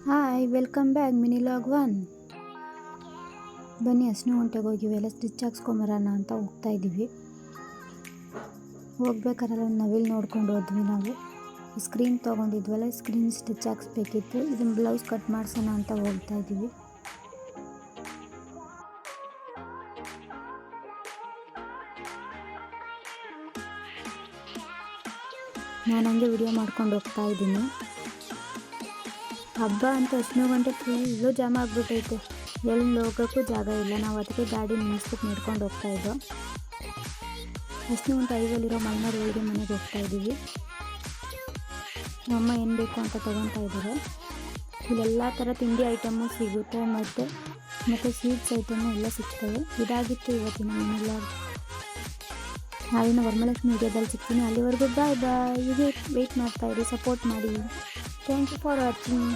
Hi welcome back mini log one. ಬನ್ನಿ ಹಸ್ನು ಹೊಂಟೆಗೆ ಹೋಗಿವಿ, ಎಲ್ಲ stitch ಹಾಕ್ಸ್ಕೊಂಬರೋಣ ಅಂತ ಹೋಗ್ತಾ ಇದ್ದೀವಿ. ಹೋಗ್ಬೇಕಾದ್ರೆ ಒಂದು ನವಿಲು ನೋಡ್ಕೊಂಡು ಹೋದ್ವಿ. ನಾವು ಸ್ಕ್ರೀನ್ ತೊಗೊಂಡಿದ್ವಲ್ಲ, ಸ್ಕ್ರೀನ್ ಸ್ಟಿಚ್ ಹಾಕ್ಸ್ಬೇಕಿತ್ತು. ಇದನ್ನು ಬ್ಲೌಸ್ ಕಟ್ ಮಾಡ್ಸೋಣ ಅಂತ ಹೋಗ್ತಾ ಇದ್ದೀವಿ. ನಾನು ಹಂಗೆ ವಿಡಿಯೋ ಮಾಡ್ಕೊಂಡು ಹೋಗ್ತಾ ಇದ್ದೀನಿ. ಹಬ್ಬ ಅಂತ ಹಸ್ನು ಗಂಟೆ ಫುಲ್ಲು ಜಾಮ ಆಗಿಬಿಟ್ಟೈತೆ, ಎಲ್ಲಿ ಹೋಗೋಕ್ಕೂ ಜಾಗ ಇಲ್ಲ. ನಾವು ಅದಕ್ಕೆ ಗಾಡಿ ನಿಲ್ಲಿಸ್ಬಿಟ್ಟು ನಡ್ಕೊಂಡು ಹೋಗ್ತಾ ಇದ್ದೋ. ಹಸ್ನು ಗಂಟೆ ಐವಲ್ಲಿರೋ ಮಲ್ನಾಡು ಹೋಳಿಗೆ ಮನೆಗೆ ಹೋಗ್ತಾ ಇದ್ದೀವಿ. ನಮ್ಮಮ್ಮ ಏನು ಬೇಕು ಅಂತ ತೊಗೊತಾ ಇದ್ದಾರೆ. ಇಲ್ಲೆಲ್ಲ ಥರ ತಿಂಡಿ ಐಟಮು ಸಿಗುತ್ತೆ, ಮತ್ತು ಸ್ವೀಟ್ಸ್ ಐಟಮು ಎಲ್ಲ ಸಿಗ್ತವೆ. ಇದಾಗಿತ್ತು ಇವತ್ತಿನ ಮನೆಯಲ್ಲ. ನಾಳಿನ ವರಮಹಾಲಕ್ಷ್ಮಿ ವಿಡಿಯೋದಲ್ಲಿ ಸಿಗ್ತೀನಿ. ಅಲ್ಲಿವರೆಗೂ ಬಾಯ್ ಬಾಯ್. ಹೀಗೆ ವೆಯ್ಟ್ ಮಾಡ್ತಾಯಿರಿ, ಸಪೋರ್ಟ್ ಮಾಡಿ. Thank you for watching.